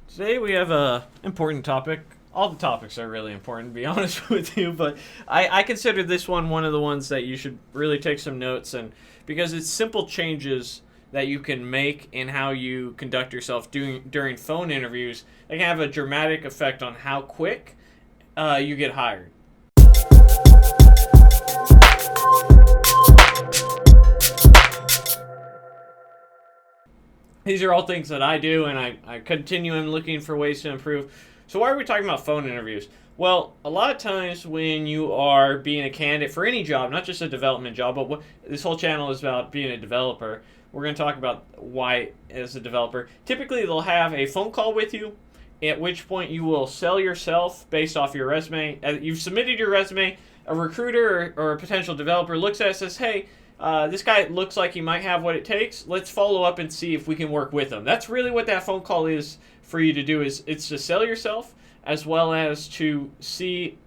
Today we have a important topic. All the topics are really important, to be honest with you, but I consider this one of the ones that you should really take some notes and because it's simple changes that you can make in how you conduct yourself during phone interviews that can have a dramatic effect on how quick you get hired. These are all things that I do, and I continue and looking for ways to improve. So why are we talking about phone interviews? Well, a lot of times when you are being a candidate for any job, not just a development job, but this whole channel is about being a developer. We're going to talk about why as a developer. Typically, they'll have a phone call with you, at which point you will sell yourself based off your resume. You've submitted your resume. A recruiter or a potential developer looks at it and says, hey, this guy looks like he might have what it takes. Let's follow up and see if we can work with him. That's really what that phone call is for you to do. Is it's to sell yourself as well as to see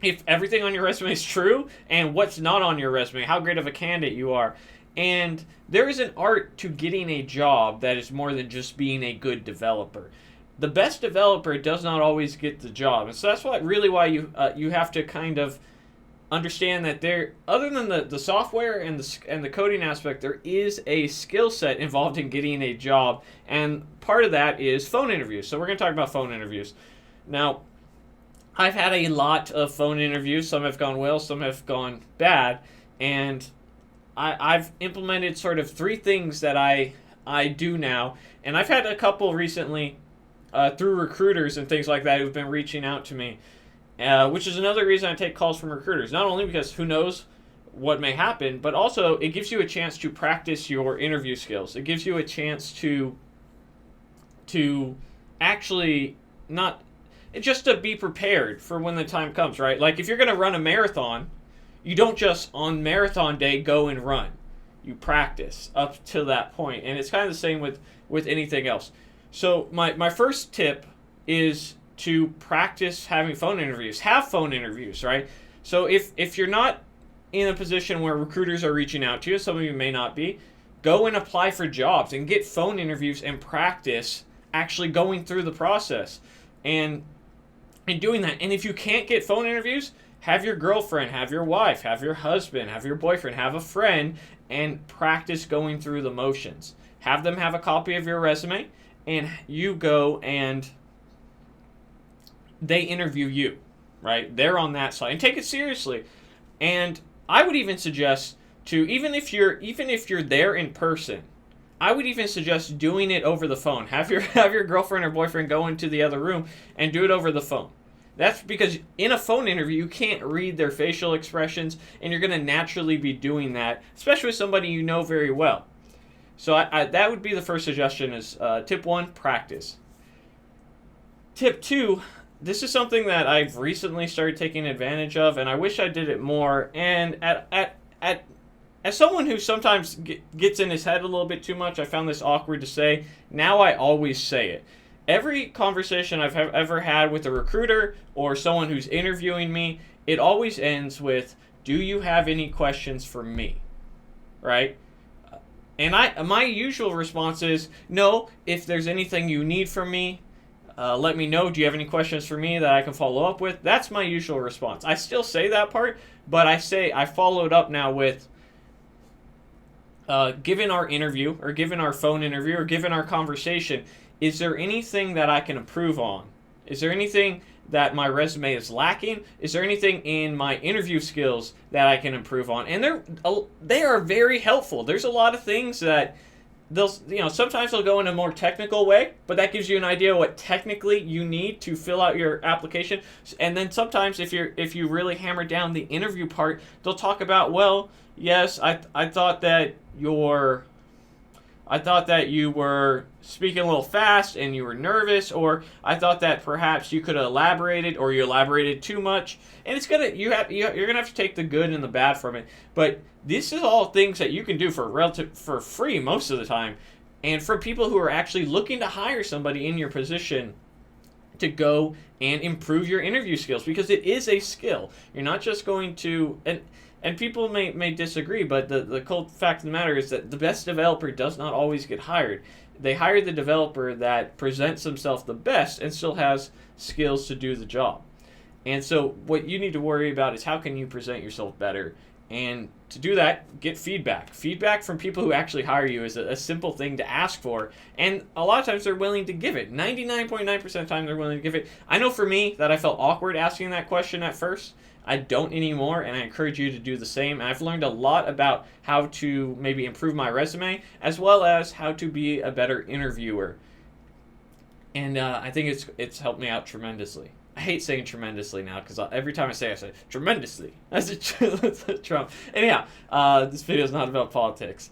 if everything on your resume is true and what's not on your resume, how great of a candidate you are. And there is an art to getting a job that is more than just being a good developer. The best developer does not always get the job. And so that's why you have to kind of understand that there, other than the software and the coding aspect, there is a skill set involved in getting a job, and part of that is phone interviews. So we're going to talk about phone interviews. Now, I've had a lot of phone interviews. Some have gone well, some have gone bad, and I've implemented sort of three things that I do now, and I've had a couple recently through recruiters and things like that who've been reaching out to me. Which is another reason I take calls from recruiters. Not only because who knows what may happen, but also it gives you a chance to practice your interview skills. It gives you a chance to actually not just to be prepared for when the time comes, right? Like if you're going to run a marathon, you don't just on marathon day go and run. You practice up to that point, and it's kind of the same with anything else. So my first tip is to practice having phone interviews. Have phone interviews, right? So if you're not in a position where recruiters are reaching out to you, some of you may not be, go and apply for jobs and get phone interviews and practice actually going through the process and doing that. And if you can't get phone interviews, have your girlfriend, have your wife, have your husband, have your boyfriend, have a friend, and practice going through the motions. Have them have a copy of your resume, and you go and they interview you, right? They're on that side, and take it seriously. And I would even suggest to even if you're there in person, I would even suggest doing it over the phone. Have your girlfriend or boyfriend go into the other room and do it over the phone. That's because in a phone interview you can't read their facial expressions, and you're going to naturally be doing that, especially with somebody you know very well. So that would be the first suggestion. Is tip 1, practice. Tip 2. This is something that I've recently started taking advantage of, and I wish I did it more. And as someone who sometimes gets in his head a little bit too much, I found this awkward to say. Now I always say it. Every conversation I've ever had with a recruiter or someone who's interviewing me, it always ends with, "Do you have any questions for me?" Right? And my usual response is, "No. If there's anything you need from me, let me know. Do you have any questions for me that I can follow up with?" That's my usual response. I still say that part, but I followed up now with, given our interview, or given our phone interview, or given our conversation, is there anything that I can improve on? Is there anything that my resume is lacking? Is there anything in my interview skills that I can improve on? And they are very helpful. There's a lot of things that sometimes they'll go in a more technical way, but that gives you an idea of what technically you need to fill out your application. And then sometimes if you really hammer down the interview part, they'll talk about, well, yes, I thought that you were speaking a little fast and you were nervous, or I thought that perhaps you could have elaborated, or you elaborated too much. And you're gonna have to take the good and the bad from it. But this is all things that you can do for free most of the time, and for people who are actually looking to hire somebody in your position to go and improve your interview skills, because it is a skill. You're not just going to and people may disagree, but the cold fact of the matter is that the best developer does not always get hired. They hire the developer that presents himself the best and still has skills to do the job. And so what you need to worry about is how can you present yourself better. And to do that, get feedback. Feedback from people who actually hire you is a simple thing to ask for. And a lot of times they're willing to give it. 99.9% of the time they're willing to give it. I know for me that I felt awkward asking that question at first. I don't anymore, and I encourage you to do the same. And I've learned a lot about how to maybe improve my resume, as well as how to be a better interviewer. And I think it's helped me out tremendously. I hate saying tremendously now because every time I say tremendously. That's a Trump. Anyhow, this video is not about politics.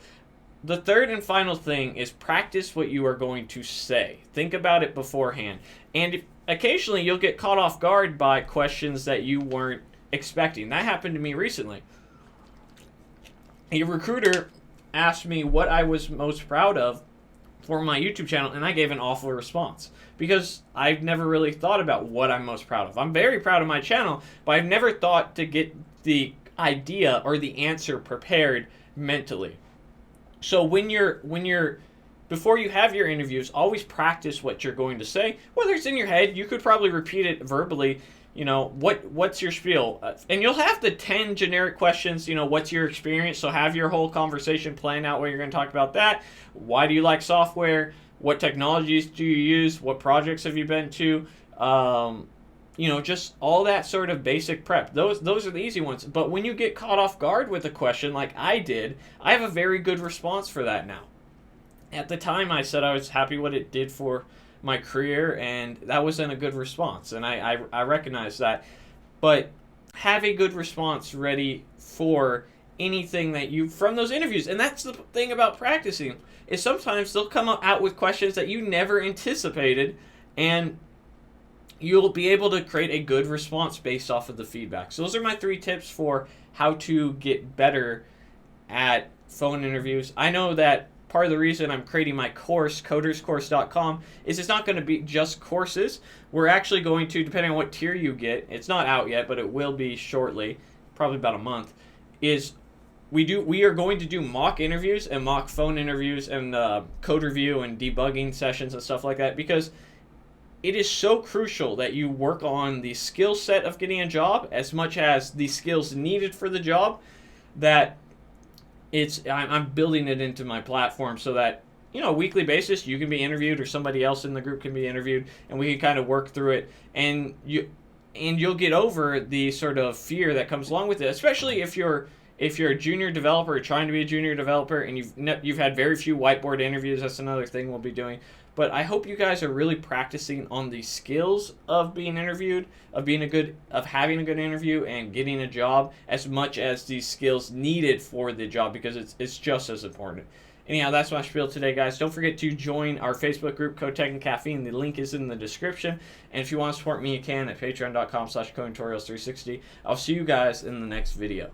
The third and final thing is practice what you are going to say. Think about it beforehand. And occasionally you'll get caught off guard by questions that you weren't expecting. That happened to me recently. A recruiter asked me what I was most proud of for my YouTube channel, and I gave an awful response because I've never really thought about what I'm most proud of. I'm very proud of my channel, but I've never thought to get the idea or the answer prepared mentally. So before you have your interviews, always practice what you're going to say. Whether it's in your head, you could probably repeat it verbally. What's your spiel? And you'll have the 10 generic questions, what's your experience? So have your whole conversation planned out where you're going to talk about that. Why do you like software? What technologies do you use? What projects have you been to? Just all that sort of basic prep. Those are the easy ones. But when you get caught off guard with a question like I did, I have a very good response for that now. At the time, I said I was happy what it did for my career, and that wasn't a good response, and I recognize that. But have a good response ready for anything that you from those interviews. And that's the thing about practicing, is sometimes they'll come out with questions that you never anticipated, and you'll be able to create a good response based off of the feedback. So those are my 3 tips for how to get better at phone interviews. I know that part of the reason I'm creating my course, coderscourse.com, is it's not going to be just courses. We're actually going to, depending on what tier you get, it's not out yet, but it will be shortly, probably about a month, is we are going to do mock interviews and mock phone interviews and code review and debugging sessions and stuff like that, because it is so crucial that you work on the skill set of getting a job as much as the skills needed for the job, that I'm building it into my platform so that, a weekly basis you can be interviewed or somebody else in the group can be interviewed, and we can kind of work through it, and you'll get over the sort of fear that comes along with it, especially if you're a junior developer or trying to be a junior developer and you've had very few whiteboard interviews. That's another thing we'll be doing. But I hope you guys are really practicing on the skills of being interviewed, of having a good interview and getting a job, as much as the skills needed for the job, because it's just as important. Anyhow, that's my spiel today, guys. Don't forget to join our Facebook group, Code Tech and Caffeine. The link is in the description. And if you want to support me, you can at patreon.com/codetutorials360. I'll see you guys in the next video.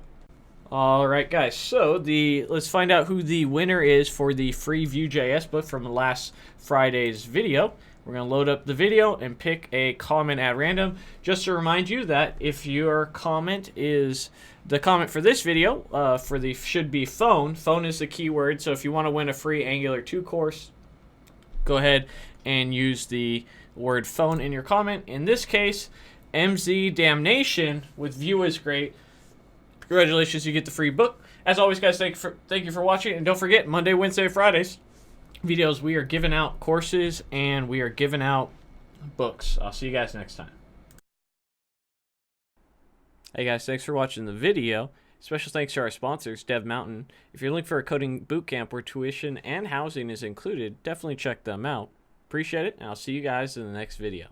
Alright guys, so let's find out who the winner is for the free Vue.js book from last Friday's video. We're going to load up the video and pick a comment at random. Just to remind you that if your comment is the comment for this video, should be phone. Phone is the keyword, so if you want to win a free Angular 2 course, go ahead and use the word phone in your comment. In this case, MZ Damnation with Vue is great. Congratulations, you get the free book. As always, guys, thank you for watching. And don't forget, Monday, Wednesday, Fridays videos, we are giving out courses and we are giving out books. I'll see you guys next time. Hey guys, thanks for watching the video. Special thanks to our sponsors, Dev Mountain. If you're looking for a coding bootcamp where tuition and housing is included, definitely check them out. Appreciate it, and I'll see you guys in the next video.